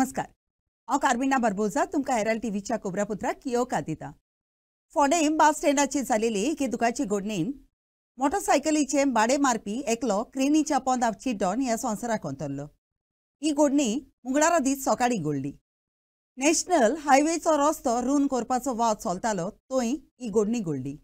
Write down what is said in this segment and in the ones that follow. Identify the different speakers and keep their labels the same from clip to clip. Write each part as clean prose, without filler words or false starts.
Speaker 1: नमस्कार। हांव कार्मिना बारबोजा तुमकां हेराल्ड टीव्हीच्या कोबरापुत्राक येवकार दिता। फोंडें बस स्टँडाचेर जालेली एके दुखाची घडणेन मोटरसायकलीचे भाडे मारपी एकलो क्रेनीच्या पोंदाक चिड्डोन ह्या संवसाराक अंतरलो। ही घडणी मंगळारा दीस सकाळी घडली। नॅशनल हायवेचो रस्तो रूंद करपाचो वाव चलतालो थंय ही घडणी घडली।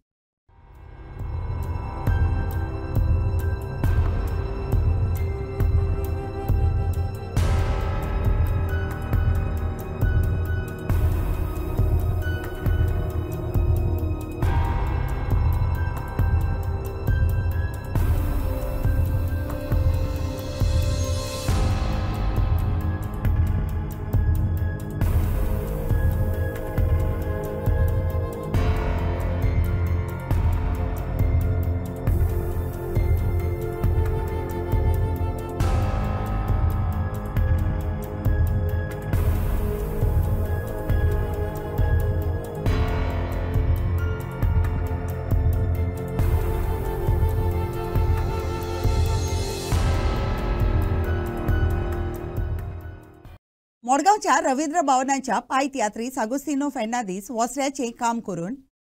Speaker 1: मडगांवच्या रवींद्र भवनाच्या पायतियात्रीस आगोस्तिनो फेर्नांदीस वस्त्र्याचें काम करून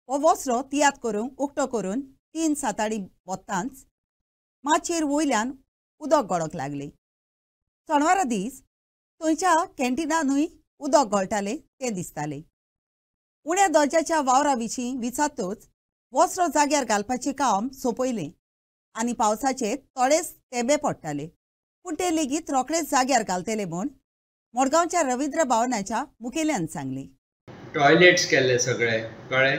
Speaker 1: हो वस्त्रो तियात करून उक्तो करून 3 साताडी वत्तांच माचयेर वयल्यान उदक गळोंक लागलें। शेनवारा दीस थंयच्या कॅन्टिनांतूय उदक गळटालें तें दिसतालें। उण्या दर्जाच्या वावरा विशीं विचारतच वस्त्रो जाग्यार घालपाचें काम सोंपयलें आनी पावसाचे थोडेच तेंबे पडटाले, पूण ते लेगीत रोखडेच जाग्यार घालतले म्हूण मडगांवच्या रवींद्र भवनाच्या मुखेल्यान सांगले।
Speaker 2: टॉयलेट्स केले सगळे कळ्ळे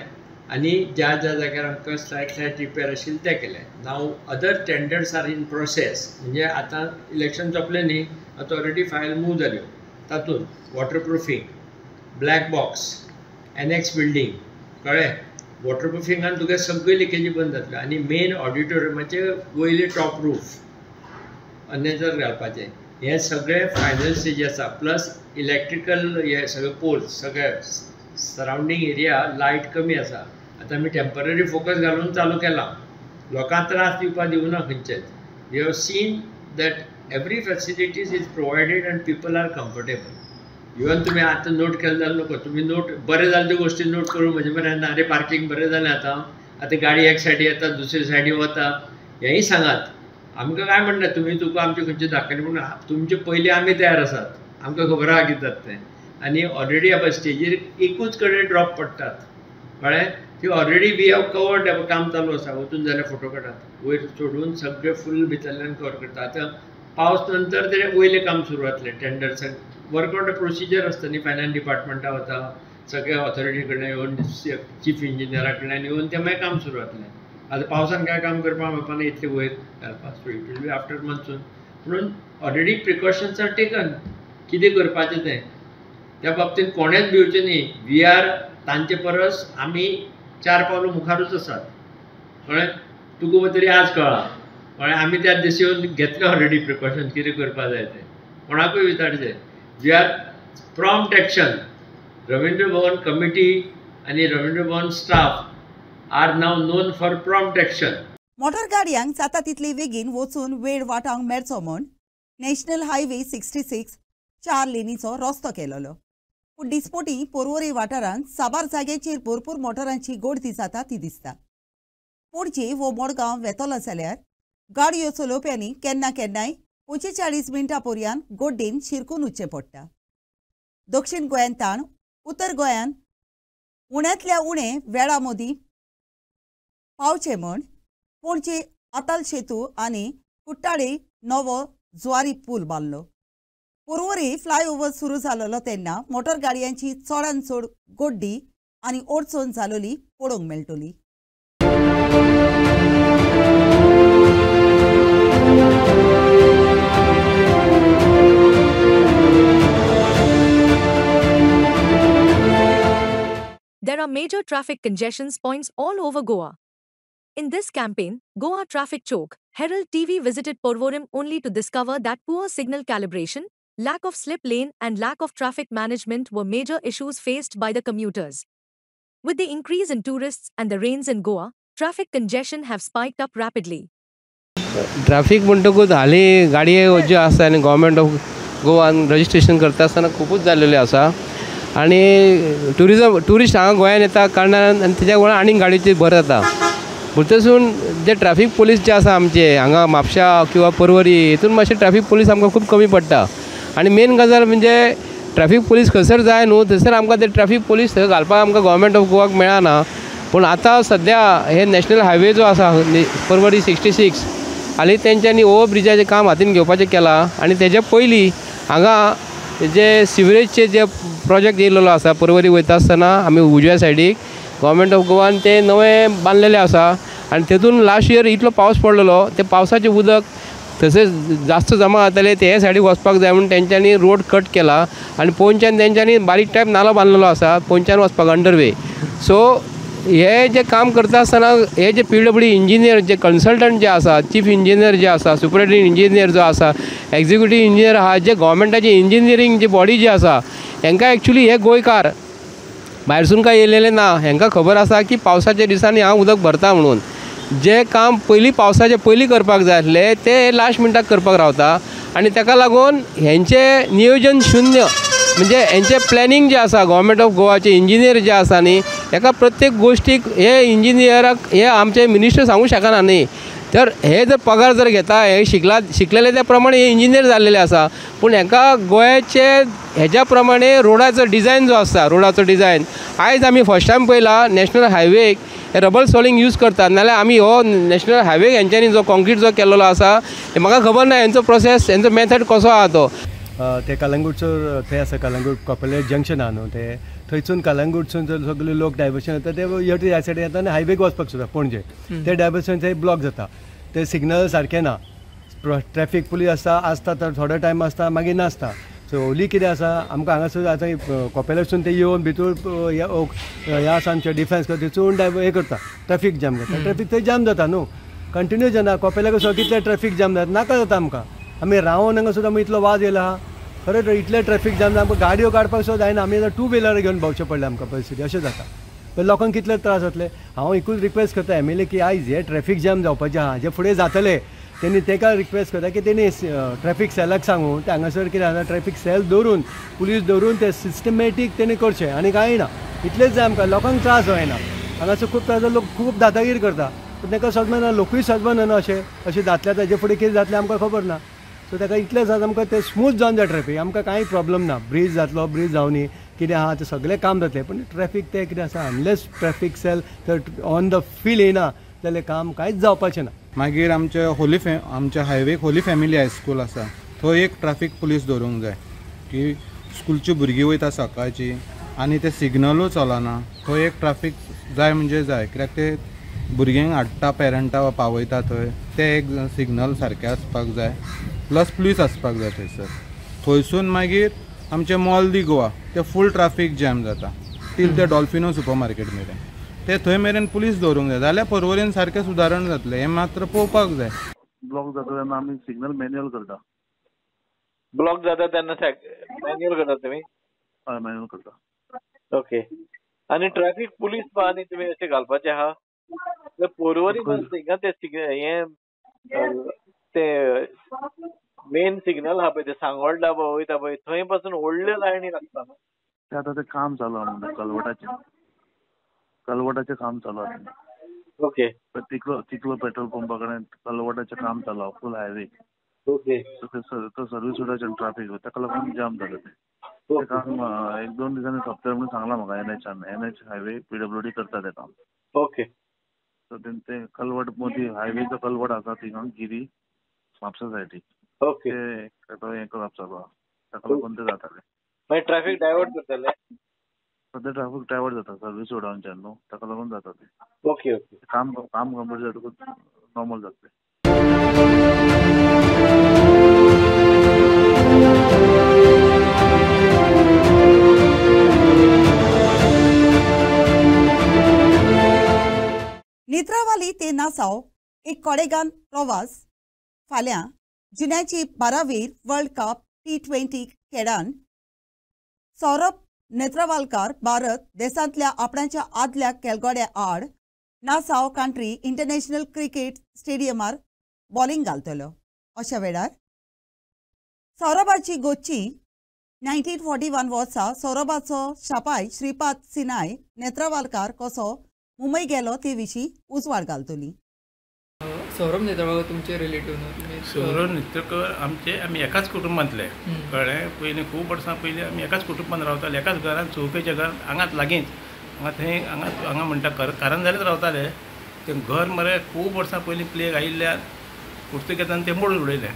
Speaker 2: आनी ज्या ज्या जाग्यार आमकां स्लायट रिपेर आशिल्ले ते केले। Now other tenders are in process, म्हणजे आतां इलेक्शन सोंपलें न्ही, आतां ऑलरेडी फायल मूव जाल्यो। तातूंत वॉटरप्रुफींग, ब्लॅक बॉक्स, एनेक्स बिल्डींग कळ्ळे। वॉटरप्रुफिंगान तुगे सगळी लिकेजी बंद जातल्यो आनी मेन ऑडिटोरियमाचे वयले टॉप रूफ अनेजर घालपाचें, हे सगळे फायनल स्टेज आसा। प्लस इलेक्ट्रिकल हे सगळे पोल्स सगळे सरावंडींग एरिया लायट कमी आसा। आतां आमी टेम्पररी फोकस घालून चालू केला, लोकांक त्रास दिवपा दिवना खंयचेच। We have seen that every facilities is provided and people are comfortable. Even तुमी आतां नोट केलें जाल्यार नको, तुमी नोट बरें जाल्यो गोश्टी नोट करून म्हणजे बरें ना रे, पार्किंग बरें जालें आतां गाडी एक सायडी येता दुसरे सायडी वता, हेंय सांगात। आमकां काय म्हणना तुमी तुका आमचे खंयचे दाखयले पूण तुमचे पयलीं आमी तयार आसात, आमकां खबर आहा कितें जाता तें। आनी ऑलरेडी आपण स्टेजीर एकूच कडेन ड्रॉप पडटात कळ्ळें, ती ऑलरेडी वी हॅव कवर्ड काम चालू आसा। वचून जाल्यार फोटो काडात, वयर चडून सगळे फूल भितरल्यान कवर करता। आतां पावस नंतर ते वयलें काम सुरू जातलें, टेंडर्स वर्कआउट प्रोसिजर आसता न्ही, फायनान्स डिपार्टमेंटा वता सगळे ऑथॉरिटी कडल्यान येवन चीफ इंजिनियरा कडल्यान येवन तें मागीर काम सुरू जातलें। आतां पावसान काय काम करपाक मेळपाना इतले वयर घालपाक, so it will be after monsoon. म्हणून ऑलरेडी प्रिकॉशन्स आर टेकन, कितें करपाचें तें त्या बाबतींत कोणेच भिवचें न्ही। वी आर तांचे परस आमी 4 पावलां मुखारूच आसात कळ्ळें। तुका तरी आज कळ्ळां कळ्ळें, आमी त्या दिसा येवन घेतले ऑलरेडी प्रिकॉशन कितें करपाक जाय तें, कोणाकूय विचारचें। We are prompt action. Ravindra Bhavan committee आनी Ravindra Bhavan staff are now known for prompt action.
Speaker 1: Motor गाडयांक जाता तितले बेगीन वचून वेळ वाटांक मेळचो म्हूण नॅशनल हायवे 66 4 लेनीचो रस्तो केलोलो, पूण दिसपोटी पर्वरी वाठारांत साबार जाग्याचेर भरपूर मोटरांची गर्दी जाता ती दिसता। पणजी वो मडगांव वेतलो जाल्यार गाडयो चलोवप्यांनी केन्ना केन्नाय 45 मिनटां पर्यंत गोड्डेन शिरकून वचचें पडटा। दक्षिण गोंयांत ताण, उत्तर गोंयांत उण्यांतल्या उणें वेळा मदीं पावचे म्हूण पणजे अताल सेतू आनी कुट्टाळे नवो ज्वारी पूल बांदलो। पर्वरी फ्लायओव्हर सुरू जालोलो तेन्ना मोटर गाडयांची चडांत चड गोड्डी आनी ओडचण जालोली पळोवंक मेळटली।
Speaker 3: There are major traffic congestion points all over Goa. In this campaign, Goa Traffic Choke, Herald TV visited Porvorim only to discover that poor signal calibration, lack of slip lane and lack of traffic management were major issues faced by the commuters. With the increase in tourists and the rains in Goa, traffic congestion have spiked up rapidly.
Speaker 4: Traffic म्हणटकूच हालीं गाडये ज्यो आसा आनी government of गोवान registration करता आसतना खूबच जाल्लेले आसा आनी ट्युरिस्ट हांगा गोंयांत येता कारणान आनी तेज्या वेळार आनीक गाडयेची भर जाता. म्हणटसून जे ट्रॅफिक पुलीस जे आसा आमचे हांगा म्हापशा किंवा पर्वरी हितून मातशे ट्रॅफिक पुलीस आमकां खूब कमी पडटा आनी मेन गजाल म्हणजे ट्रॅफिक पुलीस खंयसर जाय न्हू थंयसर आमकां ते ट्रॅफिक पुलीस थंय घालपाक आमकां गव्हर्मेंट ऑफ गोवाक मेळना. पूण आतां सद्या हे नॅशनल हायवे जो आसा पर्वरी 66 हालीं तेंच्यांनी ओवर ब्रिजाचें काम हातीन घेवपाचें केलां आनी तेज्या पयलीं हांगा जे सिवरेजचे जे प्रोजेक्ट येयल्लो आसा पर्वरी वयता आसतना आमी उजव्या सायडीक गव्हर्मेंट ऑफ गोवान ते नवें बांदलेलें आसा आनी तेतून लास्ट इयर इतलो पावस पडलेलो ते पावसाचें उदक तशेंच जास्त जमा जाताले ते हे सायडीक वचपाक जाय म्हणून तेंच्यांनी रोड कट केला आनी पोंच्यान तेंच्यांनी बारीक टायप नालो बांदलेलो आसा पोंच्यान वचपाक अंडरवे. सो हे जे काम करता आसतना हे जे PWD इंजिनियर जे कन्सल्टंट जे आसा चीफ इंजिनियर जे आसा सुपरिटेंडंट इंजिनियर जो आसा एक्झिक्युटीव इंजिनियर आहा जे गव्हर्मेंटाची इंजिनियरींग जी बॉडी जी आसा हांकां एक्चुली हे गोंयकार भायरसून काय येयलेले ना. हांकां खबर आसा की पावसाच्या दिसांनी हांव उदक भरता म्हणून जे काम पयलीं पावसाचे पयलीं करपाक जाय आसले ते लास्ट मिनटाक करपाक रावता आनी ताका लागून हेंचें नियोजन शून्य म्हणजे हेंचें प्लॅनिंग जें आसा गव्हर्मेंट ऑफ गोवाचे इंजिनियर जे आसा न्ही हेका प्रत्येक गोश्टीक हे इंजिनियराक हे आमचे मिनिस्टर सांगूं शकना न्ही. तर हे जर पगार जर घेता हे शिकलेले त्या प्रमाणे हे इंजिनियर जाल्लेले आसा पूण हाका गोंयाचे हेज्या प्रमाणे रोडाचो डिझायन जो आसा रोडाचो डिझायन आयज आमी फर्स्ट टायम पयला नॅशनल हायवेक हे रबल सॉलिंग यूज करतात नाल्यार आमी हो नॅशनल हायवे हेंच्यांनी जो कॉन्क्रीट जो केल्लो आसा हे म्हाका खबर ना हेंचो प्रोसेस हेंचो मेथड कसो आहा तो.
Speaker 5: ते कलंगूटचो थंय आसा कलंगूट कॉपलेट जंक्शन आहा न्हू ते थंयसून कलंगूटसून जर सगळे लोक डायवर्शन येता ते ह्या सायडीन येता आनी हायवेक वचपाक सुद्दां पणजे ते डायवर्शन थंय ब्लॉक जाता. ते सिग्नल सारके ना ट्रॅफिक पुलीस आसता तर थोडो टायम आसता मागीर नासता. सो होली कितें आसा आमकां हांगासर आतां कॉपेलासून ते येवन भितर हे आसा आमचे डिफेन्स थंयसून हे करता ट्रॅफिक जाम करता. ट्रॅफिक थंय जाम जाता न्हू कंटिन्यू जाता कॉपेलाक सुद्दां कितले ट्रॅफिक जाम जाता नाका जाता आमकां. आमी रावन हांगा सुद्दां इतलो वाज येयला आहा खरें इतले ट्रॅफिक जाम जाता आमकां गाडयो काडपाक सुद्दां जायना आमी आतां 2 व्हिलर घेवन भोंवचें पडलें आमकां परिस्थिती अशें जाता. पण लोकांक कितले त्रास जातले. हांव एकूच रिक्वेस्ट करता MLA की आयज हे ट्रॅफिक जाम जावपाचें आहा जे फुडें जातले तेणी ताका रिक्वेस्ट करता की तेणी ट्रॅफिक सेलाक सांगून ते हांगासर कितें आसा ट्रॅफिक सेल दवरून पुलीस दवरून ते सिस्टमॅटीक तेणी करचें आनी कांय ना इतलेंच जाय आमकां लोकांक त्रास जायना. हांगासर खूब त्रास लोक खूब दादागीर करता पूण ताका सजमना लोकूय सजमना अशें जातलें हेजे फुडें कितें जातलें आमकां खबर ना. सो ताका इतलेंच आसा आमकां ते स्मूथ जावन जाय ट्रॅफिक आमकां कांय प्रॉब्लम ना. ब्रीज जातलो ब्रीज जावनी कितें आहा तें सगळें काम जातलें पूण ट्रॅफिक तें कितें आसा अनलेस ट्रॅफिक सेल तर ऑन द फील्ड येना जाल्यार काम कांयच जावपाचें ना.
Speaker 6: मागीर आमच्या हायवेक होली फॅमिली हायस्कूल आसा थंय एक ट्रॅफिक पुलीस दवरूंक जाय की स्कूलची भुरगीं वयता सकाळची आनी ते सिग्नलूय चलना थंय एक ट्रॅफिक जाय म्हणजे जाय कित्याक ते भुरग्यांक हाडटा पेरंटा पावयता थंय ते एक सिग्नल सारकें आसपाक जाय प्लस पुलीस आसपाक जाय थंयसर. थंयसून मागीर आमचे मॉल दी गोवा ते फूल ट्रॅफिक जॅम जाता टील ते डॉल्फिनो सुपर मार्केट मेरेन ते थंय मेरेन पुलीस दवरूंक जाय जाल्यार पर्वरीन सारकें सुदारण जातलें हें मात्र पळोवपाक जाय.
Speaker 7: ब्लॉक जाता तेन्ना आमी सिग्नल मॅन्युअल करता.
Speaker 8: ब्लॉक जाता तेन्ना मॅन्युअल करता तुमी?
Speaker 7: हय मॅन्युअल करता.
Speaker 8: ओके. आनी ट्रॅफिक पुलीस आनी तुमी अशें घालपाचें आहा पर्वरी हिंगा ते मेन सिग्नल आहा पळय ते सांगोळ डाबो वयता पळय थंय पासून व्हडल्यो लायनी लागता.
Speaker 7: ते आतां ते काम चालू आहा म्हणटा कलवटाचें काम चालू आहा.
Speaker 8: ओके.
Speaker 7: चिखलो पेट्रोल पंपा कडेन कलवटाचें काम चालू आहा फूल हायवे.
Speaker 8: ओके.
Speaker 7: तो सर्वीस रोडाचेर ट्रॅफिक ताका लागून जाम जालें तें काम 1-2 दिसांनी सोंपतलें म्हणून सांगलां म्हाका NH हायवे PWD करता तें काम.
Speaker 8: ओके.
Speaker 7: सो ते कलवट मदीं हायवेचो कलवट आसा थिंगा गिरी म्हापसा सायडीक
Speaker 8: ओके.
Speaker 7: तो हें करप चालू आहा ताका लागून तें जातालें.
Speaker 8: मागीर ट्रॅफिक डायवर्ट करतले?
Speaker 7: सद्या ट्रॅफिक डायवर्ट जाता सर्वीस रोडांच्यान न्हू ताका लागून जाता तें.
Speaker 8: ओके. ओके.
Speaker 7: काम कंप्लीट जातकूच नॉर्मल जातलें.
Speaker 1: नेत्रावाली ते नासाव एक कोडेगान प्रवास फाल्यां जुन्याची 12वी वर्ल्ड कप T20 खेळान सौरभ नेत्रावालकार भारत देशांतल्या आपणाच्या आदल्या खेळगड्या आड नासाव कंट्री इंटरनॅशनल क्रिकेट स्टेडियमार बॉलिंग घालतलो. अशा वेळार सौरभाची गोची 1941 वर्सा सौरभाचो शापाय श्रीपाद सिनाय नेत्रवालकार कसो मुंबई गेलो ते विशीं उजवाड घालतली.
Speaker 9: सौरभ नेत्रावकर तुमचे रिलेटिव्ह न्हू?
Speaker 10: सौरभ नेत्रकर आमी एकाच कुटुंबांतले कळ्ळें. पयलीं खूब वर्सां पयलीं आमी एकाच कुटुंबांत रावताले, एकाच घरांत चौपेचें घर हांगाच लागींच हांगा म्हणटा कारंजालीच रावताले. तें घर मरे खूब वर्सां पयलीं प्लेग आयिल्ल्यान पुर्तुगेजान तें मोडून उडयलें.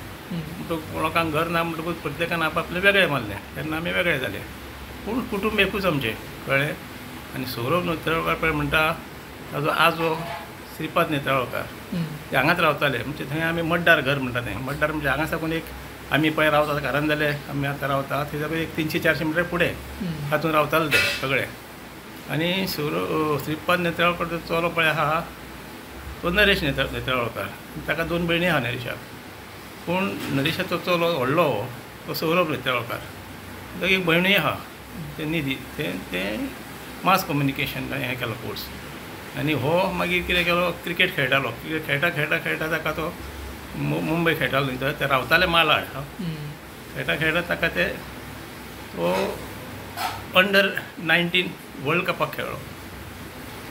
Speaker 10: लोकांक घर ना म्हणटकूच प्रत्येकान आपआपलें वेगळें मारलें. तेन्ना आमी वेगळे जाले, पूण कुटुंब एकूच आमचें कळ्ळें. आनी सौरभ नेत्रावकर म्हणटा ताजो आजो श्रीपाद नेत्रावळकार ते हांगाच रावताले. म्हणजे थंय आमी मड्डार घर म्हणटा तें. मड्डार म्हणजे हांगा साकून एक आमी पळय रावता घरान जाले आमी आतां रावता थंय साकून एक 300-400 मिटर फुडें हातून रावताले ते सगळे. आनी श्रीपाद नेत्रावळकर जो चलो पळय आहा तो नरेश नेत्रावळकर. ताका 2 भयणी आहा नरेशाक. पूण नरेशाचो चलो व्हडलो तो सौरभ नेत्रावळकर. ताका एक भयणूय आहा ते निधी. तें मास कम्युनिकेशन हें केलो कोर्स. आनी हो मागीर कितें केलो क्रिकेट खेळटालो. क्रिकेट खेळटा ताका तो मुंबय खेळटालो थंय. ते रावताले मालाड. खेळटा ताका तो अंडर-19 वर्ल्ड कपाक खेळ्ळो.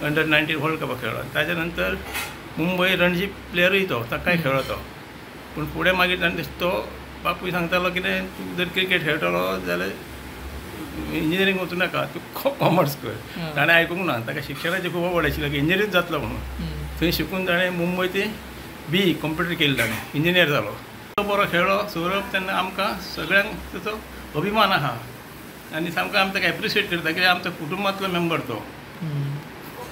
Speaker 10: अंडर-19 वर्ल्ड कपाक खेळ्ळो. ताच्या नंतर मुंबय रणजी प्लेयरूय तो ताकाय खेळ्ळो तो. पूण फुडें मागीर तो बापूय सांगतालो कितें तूं जर क्रिकेट खेळटलो जाल्यार इंजिनियरींग वचूं नाका, तूं कॉमर्स कर. ताणें आयकूंक ना. ताका शिक्षणाची खूब आवड आशिल्ली की इंजिनियरींग जातलो म्हणून. थंय शिकून ताणें मुंबय ते BE कंप्युटर केली. ताणें इंजिनियर जालो. तो बरो खेळ्ळो सौरभ. तेन्ना आमकां सगळ्यांक ताचो अभिमान आहा आनी सामको आमी ताका एप्रिशिएट करता कित्याक आमच्या कुटुंबांतलो मेंबर तो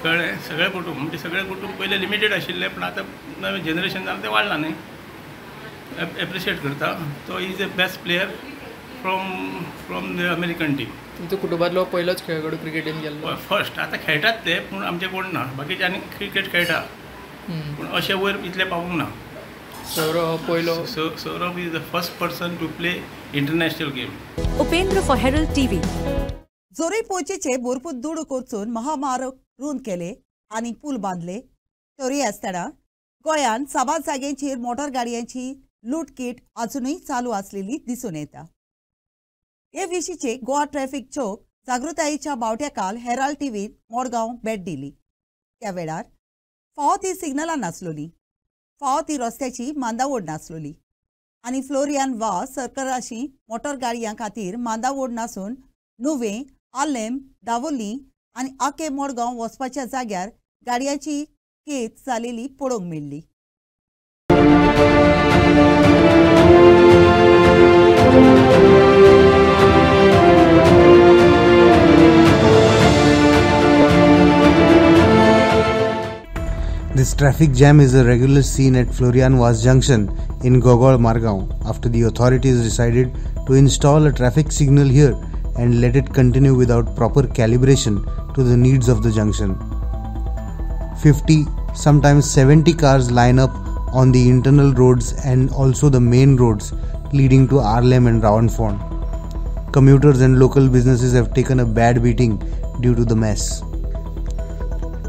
Speaker 10: कळ्ळें. सगळे कुटुंब म्हणजे सगळे कुटुंब पयले लिमिटेड आशिल्ले पूण आतां नवें जनरेशन जालें तें वाडलां न्ही. एप्रिशिएट करता. तो is a best player from the American team.
Speaker 9: तुमच्या कुटुंबातलो पयलोच खेळगडो क्रिकेटीन गेल्लो?
Speaker 10: फर्स्ट. आतां खेळटात ते पूण आमचे कोण ना. बाकीचे आनी क्रिकेट खेळटा पूण अशे वयर इतले पावूंक ना. Saurabh is the first person to play international game.
Speaker 3: Upendra for Herald TV.
Speaker 1: जोरी पोचेचे भरपूर दुडूक वचून महामार्ग रुंद केले आनी पूल बांदले. तरी आसतना गोंयान साबार जाग्यांचेर मोटार गाडयांची लूटकीट अजूनही चालू असलेली दिसून येता. हे विशींचे गोवा ट्रॅफिक चौक जागृतायेच्या बावट्याकाल हेराल्ड टीव्हीत मडगांव भेट दिली. त्या वेळार फावो ती सिग्नलां नासलोली, फावो ती रस्त्याची मांदावड नासलोली आनी फ्लोरियान वा सरकाराची मोटार गाडयां खातीर मांदावड नासून नुवें, आलेम, दावोली आनी आखे मडगांव वचपाच्या जाग्यार गाडयांची केत जालेली पळोवंक मेळ्ळी.
Speaker 11: This traffic jam is a regular scene at Florian Vas Junction in Gogol, Margaon after the authorities decided to install a traffic signal here and let it continue without proper calibration to the needs of the junction. 50, sometimes 70 cars line up on the internal roads and also the main roads leading to Arlem and Rawanfond. Commuters and local businesses have taken a bad beating due to the mess.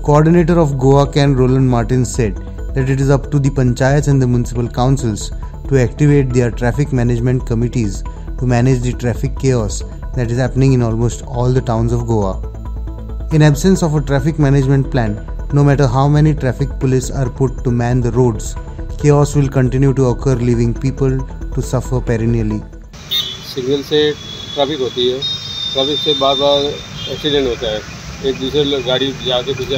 Speaker 11: Coordinator of Goa Can Roland Martin said that it is up to the panchayats and the municipal councils to activate their traffic management committees to manage the traffic chaos that is happening in almost all the towns of Goa. In absence of a traffic management plan, no matter how many traffic police are put to man the roads, chaos will continue to occur, leaving people to suffer perennially.
Speaker 12: Signal say traffic होती है, traffic से बार बार accident होता है, एक दूसरे गाड़ी जाके पीछे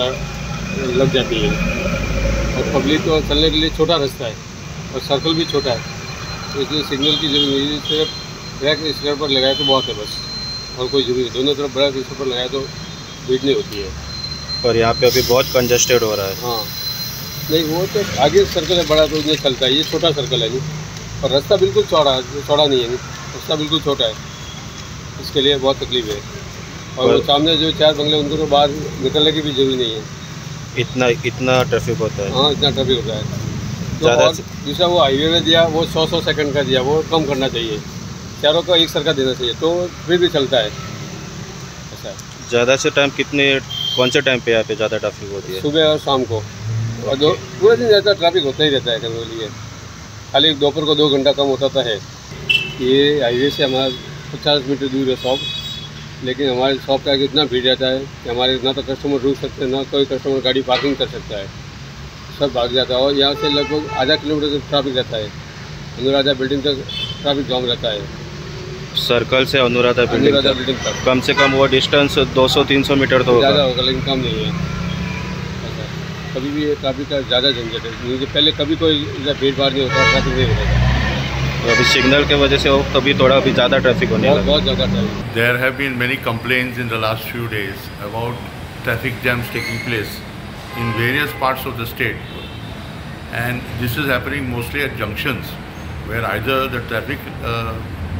Speaker 12: लग जाती है और पब्लिक को चलने के लिए छोटा रास्ता है और सर्कल भी छोटा है, तो इसलिए सिग्नल की जरूरत नहीं है. सिर्फ ब्रेक स्टेयर पर लगाए तो बहुत है बस, और कोई जरूरी दोनों तरफ ब्रेक स्टेयर पर लगाए तो भीड़ नहीं होती है.
Speaker 13: और यहाँ पे अभी बहुत कंजस्टेड हो रहा है.
Speaker 12: हाँ नहीं, वो तो आगे सर्कल है बड़ा तो इन्हें चलता है, ये छोटा सर्कल है नहीं, और रास्ता बिल्कुल चौड़ा नहीं है, रास्ता बिल्कुल छोटा है, इसके लिए बहुत तकलीफ है. और वो सामने जो 4 बंगले उनको तो बाहर निकलने की भी जरूरी नहीं है.
Speaker 13: इतना ट्रैफिक होता है.
Speaker 12: हाँ इतना ट्रैफिक होता है. तो दूसरा वो हाईवे में दिया वो 100 सेकंड का दिया, वो कम करना चाहिए, चारों का एक सरका देना चाहिए तो फिर भी चलता है. ऐसा है.
Speaker 13: ज़्यादा से टाइम कौन से टाइम पे यहाँ पे ज़्यादा ट्रैफिक होती है?
Speaker 12: सुबह और शाम को, और पूरे दिन ज़्यादा ट्रैफिक होता ही रहता है. कभी लिए खाली दोपहर को 2 घंटा कम होता है. ये हाईवे से हमारा 50 मीटर दूर है शॉप, लेकिन हमारे शॉप के आगे इतना भीड़ रहता है कि हमारे ना तो कस्टमर रुक सकते हैं, ना कोई कस्टमर गाड़ी पार्किंग कर सकता है, सब भाग जाता है। और यहाँ से लगभग आधा किलोमीटर तक ट्रैफिक रहता है, अनुराधा बिल्डिंग तक ट्रैफिक जाम रहता है।
Speaker 13: सर्कल से अनुराधा बिल्डिंग तक कम से कम वो डिस्टेंस 200-300 मीटर तो
Speaker 12: ज़्यादा होगा, लेकिन कम नहीं है। ऐसा कभी भी ये ट्रैफिक का ज़्यादा झंझट है, पहले कभी कोई इधर भीड़ भाड़ नहीं होता, ट्रैफिक नहीं होता।
Speaker 13: अभी सिग्नल के वजह से हो तभी थोड़ा अभी ज़्यादा ट्रैफिक होने लगा।
Speaker 12: बहुत ज़्यादा traffic.
Speaker 14: There have been many complaints in the last few days about traffic jams taking place in various parts of the state, and this is happening mostly at junctions where either the traffic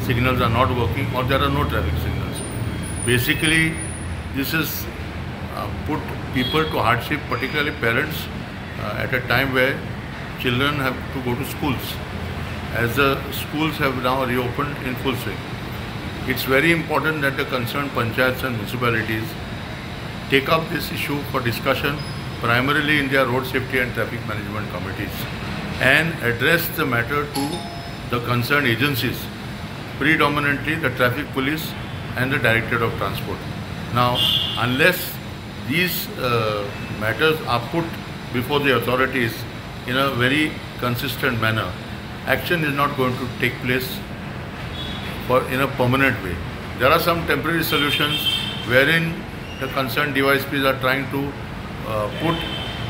Speaker 14: signals are not working or there are no traffic signals. Basically, this is put people to hardship, particularly parents, at a time where children have to go to schools, as the schools have now reopened in full swing. It's very important that the concerned panchayats and municipalities take up this issue for discussion, primarily in their road safety and traffic management committees, and address the matter to the concerned agencies, predominantly the traffic police and the Directorate of Transport. Now, unless these matters are put before the authorities in a very consistent manner, action is not going to take place in a permanent way. There are some temporary solutions wherein the concerned DYSPs are trying to put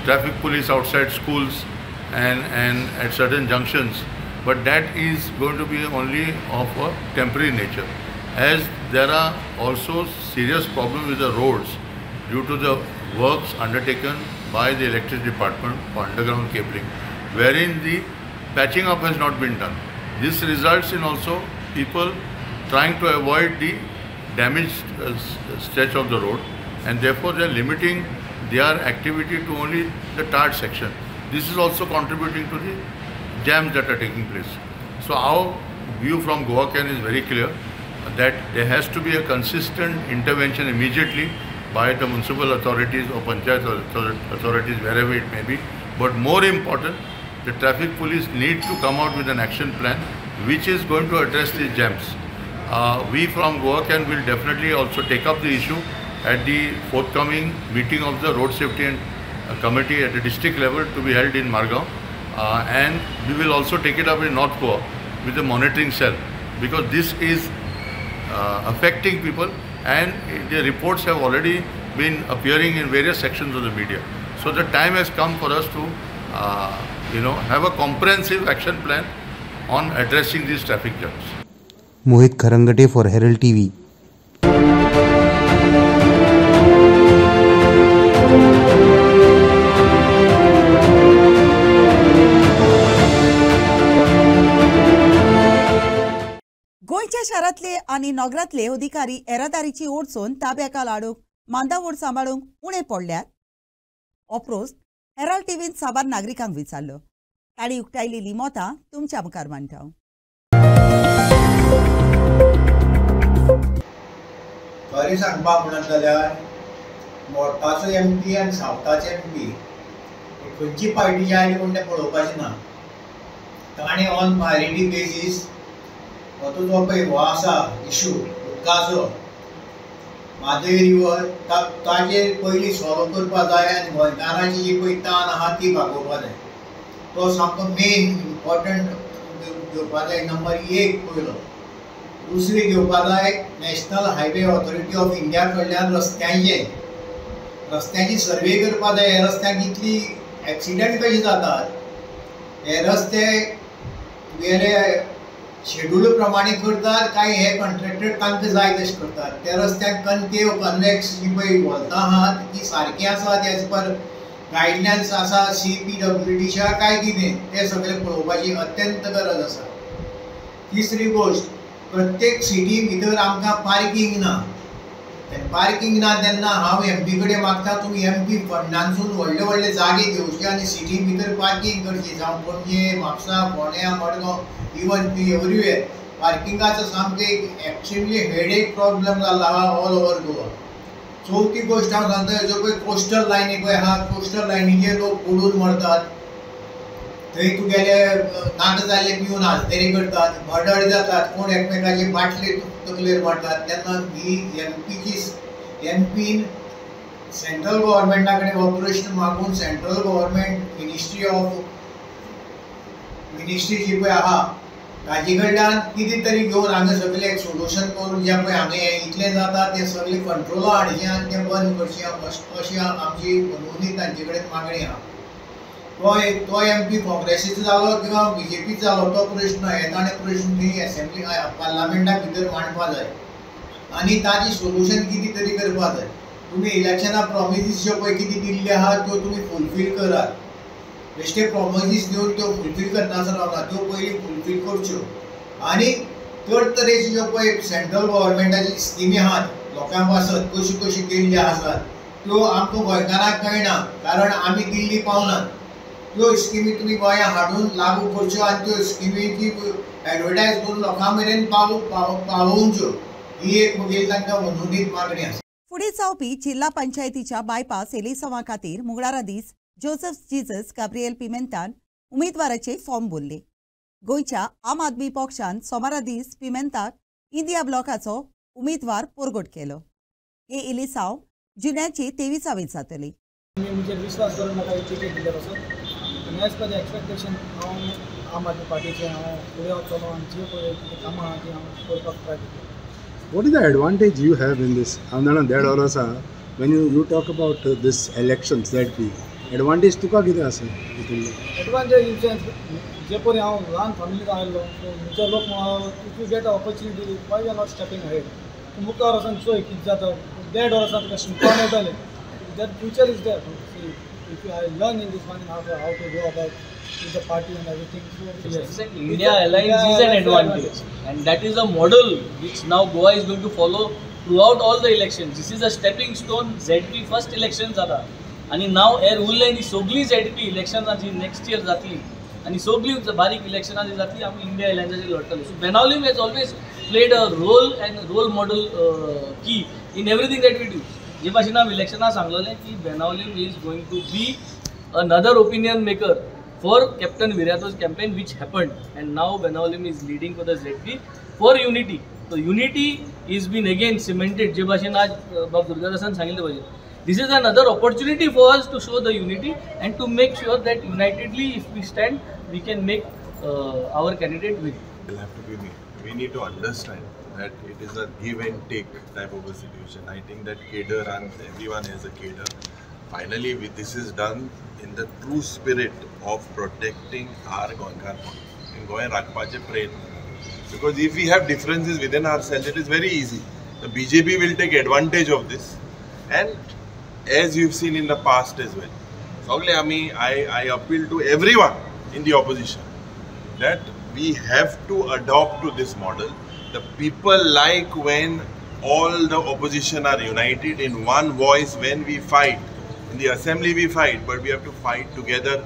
Speaker 14: traffic police outside schools and at certain junctions, but that is going to be only of a temporary nature, as there are also serious problems with the roads due to the works undertaken by the electricity department for underground cabling, wherein the patching up has not been done. This results in also people trying to avoid the damaged stretch of the road, and therefore they are limiting their activity to only the tarred section. This is also contributing to the jams that are taking place. So our view from Goacan is very clear that there has to be a consistent intervention immediately by the municipal authorities or panchayat authorities, wherever it may be. But more important, the traffic police need to come out with an action plan which is going to address these jams. We from Goacan will definitely also take up the issue at the forthcoming meeting of the road safety and committee at the district level to be held in Margao, and we will also take it up in North Goa with the monitoring cell, because this is affecting people, and the reports have already been appearing in various sections of the media. So the time has come for us to have a comprehensive action plan on addressing these traffic jams.
Speaker 11: Mohit Kharangate for Herald TV.
Speaker 1: गोंयच्या शारांतले आनी नगरांतले अधिकारी येरादारीची ओडचून ताब्याक हाडूंक मांदावड सांबाळूंक उणे पडल्यात. हो प्रस्न Herald टीव्हीन साबार नागरिकांक विचारलो. तांणी उक्तायलेली मतां तुमच्या मुखार मांडटा.
Speaker 15: खरें सांगपाक म्हणत जाल्यार नॉर्थाचो MP आनी सावथाचो MP खंयची पार्टीची आयली म्हण तें पळोवपाचें ना. ताणें ऑन प्रायोरिटी बेजीस हो जो पळय हो आसा इशू उदकाचो मादय रिवर ताजेर पयलीं सॉल्व करपा जाय, आनी गोंयकारांची जी पळय ताण आहा ती भागोवपा जाय. तो सामको मेन इम्पॉर्टंट घेवपा जाय. नंबर 1 पयलो. दुसरी घेवपा जाय national highway authority of India कडल्यान रस्त्यांची सर्वे करपा जाय. हे रस्त्यांक इतली एक्सिडेंट कशी जातात, हे रस्ते वेरे शेड्यूल प्रमाणे करतात काय हे कॉन्ट्रॅक्टर तांकां जाय तशें करतात. त्या रस्त्यांक कनकेव कन्वेक्स जी पळय वॉल्तां आहात ती सारकी आसात एज पर गायडलायन्स आसा CPWDच्या काय कितें तें सगळें पळोवपाची अत्यंत गरज आसा. तिसरी गोश्ट, प्रत्येक सिटी भितर आमकां पार्किंग ना. पार्किंग ना तेन्ना हांव MP कडेन मागता तुमी MP फंडांतसून व्हडले व्हडले जागे घेवचे आनी सिटी भितर पार्किंग करची. जावं पणजे, म्हापसा, फोंड्या, मडगांव, इवन एवरीवेर पार्किंगाचो सामको एक एक्चुअली हेडेक प्रॉब्लेम जाला ऑल ओवर गोवा. चवथी गोश्ट हांव सांगता, जो पळय कोस्टल लायनी पळय आहा, कोस्टल लायनीचे लोक बुडून मरतात. थंय तुगेले नाग जाल्ले पिवन हाजतेरी करतात, मर्डर जातात, कोण एकमेकाची बाटली तकलेर मारतात. तेन्ना ही एमपीन सेंट्रल गव्हर्मेंटा कडेन हो प्रश्न मागून सेंट्रल गव्हर्मेंट मिनिस्ट्री जी पळय आहा ताजे कडल्यान कितें तरी घेवन हांगा सगळें एक सोल्युशन करून जें पळय हांगा इतलें जाता तें सगळें कंट्रोला हाडचें आनी तें बंद करचें अशी आमची म्हणून तांचे कडेन मागणी आहा. तो एमपी काँग्रेसीचो जालो किंवा बीजेपीचो जालो तो प्रश्न येताणे प्रश्न थंय असेंब्ली पार्लमेंटा भितर मांडपा जाय आनी ताजें सोल्युशन कितें तरी करपा जाय. तुमी इलेक्शना प्रॉमिसीस ज्यो पळय कितें दिल्ले आहा त्यो तुमी फुलफील करात. बेश्टे प्रॉमिसीस दिवन त्यो फुलफील करनासतना रावना, त्यो पयलीं फुलफील करच्यो. आनी चड तरेच्यो ज्यो पळय सेंट्रल गव्हर्मेंटाची स्किमी आहात लोकां पासत कशी कशी केल्ल्यो आसात त्यो आमकां गोंयकारांक कळना, कारण आमी दिल्ली पावनात. त्यो स्किमी तुमी गोंया हाडून लागू करच्यो आनी त्यो स्किमीची एडवर्टायज करून लोकां मेरेन पावोवच्यो. ही एक म्हगेली तांकां मनोनीत मागणी आसा.
Speaker 1: फुडें जावपी जिल्हा पंचायतीच्या बायपास इलेक्शना खातीर मंगळारा दीस जोसेफ जीजस गाब्रिएल पिमेंतान उमेदवाराचे फॉर्म भरले. गोंयच्या आम आदमी पक्षान सोमारा दीस पिमेंताक इंडिया ब्लॉकाचो उमेदवार परगट केलो. हे इलेसांव जुन्याची 23 जातली.
Speaker 16: म्हणजे विश्वास करून म्हाका टिकेट दिल्या पासून एज पर द एक्सपेक्टेशन हांव आम आदमी पार्टीचे हांव फुडें वचलो आनी जी पळय कामां आहा ती हांव करपाक ट्राय करतलो.
Speaker 17: What is the advantage you have in this? When you talk about this elections that we advantage तुका कितें आसा?
Speaker 16: एडवांटेज जे पळय हांव ल्हान फॅमिलींत आयिल्लो म्हजे लोक if you get opportunity why you are not stepping ahead. तूं मुखार वचून चोय कितें जाता. देड वर्सां तुका शिकपाक मेळटलें. That future is there. If I learn in this one how to go about with the party and everything. So,
Speaker 18: yes. India Alliance is an advantage, and that is a model which now Goa is going to follow throughout all the elections. This is a stepping stone. ZP first elections are, and now urlani sogli ZP elections are next year जातली, and sogli बारीक elections are जातली. आमी India Alliance लढतले. So Benaulim has always played a role and role model key in everything that we do. जे भाशेन हांव इलेक्शनाक सांगलेलें की Benaulim is going to be another opinion maker for captain विराटोज campaign which happened, and now Benaulim is leading for the ZP for unity. So unity is been again cemented. जे भाशेन आज बाब दुर्गादासान सांगिल्ले भाशेन this is another opportunity for us to show the unity and to make sure that unitedly if we stand we can make our candidate win.
Speaker 19: We need to understand that it is a give and take type of a situation. I think that cadre and everyone has a cadre. Finally, this is done in the true spirit of protecting our Gonkar in Goan Rakpache Prayatna. Because if we have differences within ourselves, it is very easy. The BJP will take advantage of this, and as you've seen in the past as well. So I appeal to everyone in the opposition that we have to adopt to this model. The people like when all the opposition are united in one voice. When we fight in the assembly, we fight, but we have to fight together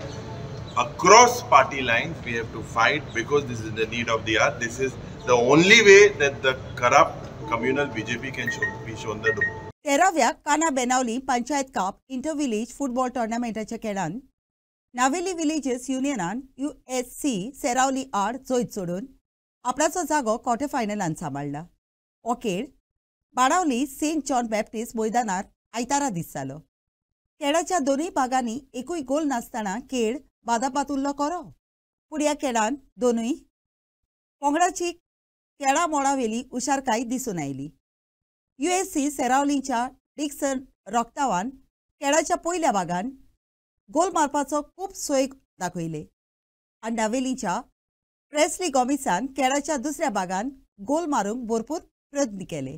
Speaker 19: across party lines. We have to fight because this is the need of the hour. This is the only way that the corrupt communal BJP can be shown the door.
Speaker 1: 13व्या काना Benaulim panchayat cup inter village football टुर्नामेंटाच्या खेळान Navelim villages युनियनान USC Seraulim आड जैत सोडून आपणाचो जागो quarter फायनलांत सांबाळला. हो खेळ बाणावली सेंट जॉन बॅप्टिस्ट मैदानार आयतारा दीस जालो. खेळाच्या दोनूय भागांनी एकूय गोल नासतना खेळ बादाबाद उरलो करो. पूण ह्या खेळान दोनूय पंगडाची खेळा मोडावेली हुशारकाय दिसून आयली. USC सेरावलीच्या डिक्सन रॉक्तावान खेळाच्या पयल्या भागान गोल मारपाचो खूब सोय दाखयले आनी नावेलीच्या प्रेस्ली गॉमिसान खेळाच्या दुसऱ्या भागान गोल मारूंक भरपूर प्रयत्न केले.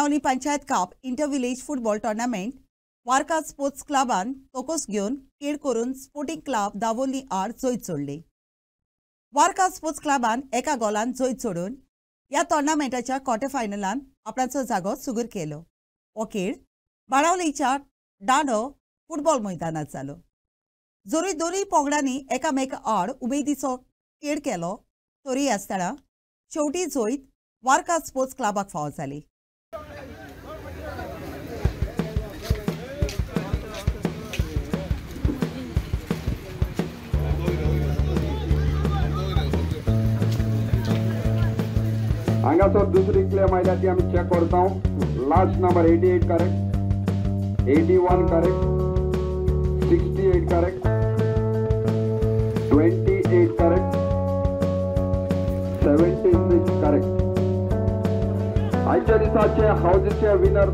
Speaker 1: Benaulim panchayat cup inter village football tournament Varca sports क्लबान तोकोस घेवन खेळ करून स्पोर्टिंग क्लब दावोली आड जैत सोडली. वार्का स्पोर्ट्स क्लबान एका गोलान जैत सोडून ह्या टोर्नामेंटाच्या क्वार्टर फायनलान आपणाचो जागो सुगूर केलो. हो खेळ बाणावलीच्या डांडो फुटबॉल मैदानात जालो. जोरी दोनूय पंगडांनी एकामेका आड उमेदीचो खेळ केलो तरी आसतना शेवटी जैत वार्का स्पोर्ट्स क्लबाक फावो जाली.
Speaker 20: हांगासर दुसरी क्लेम आयल्या ती आमी चेक करता. Last number 88 correct, 81 correct, 68 correct, 28 correct, 76 correct. आयच्या दिसाचे हाऊजीचे विनर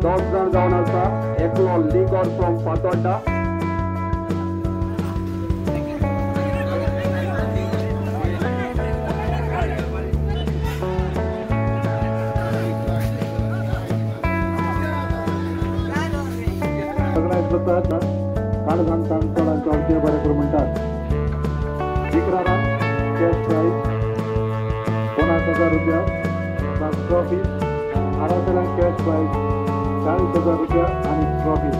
Speaker 20: दोग जाण जावन आसा. एकलो लिगोर फ्रॉम फातोड्डा, काणजान काणकोणांचे आमचे बरे करून म्हणटात. जिकरारान कॅश प्राइज 50,000 रुपया, ट्रॉफी 18,000 कॅश प्राइज 40,000 रुपया आणि ट्रॉफी.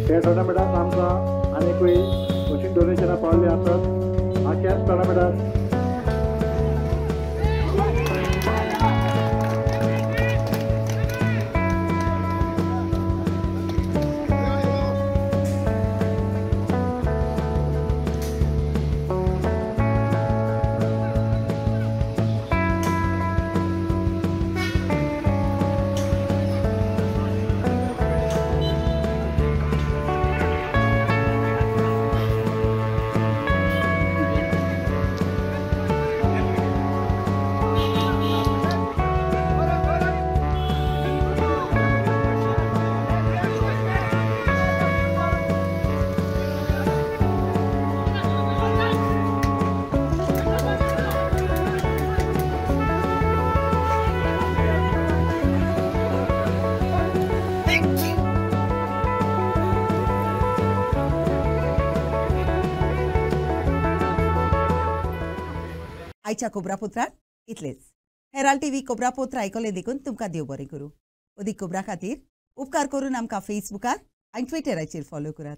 Speaker 20: त्या टोर्नामेंटात आमकां आनीकूय अशी डोनेशनां पावल्ली आसात. हा कॅश टोर्नामेंटात
Speaker 1: आयच्या कोबरापुत्रात इतलेच. हेराल्ड टीव्ही कोबरापुत्र आयकले देखून तुमकां देव बरें करूं. अदीक कोबरा खातीर उपकार करून आमकां फेसबुकार आनी ट्विटराचेर फॉलो करात.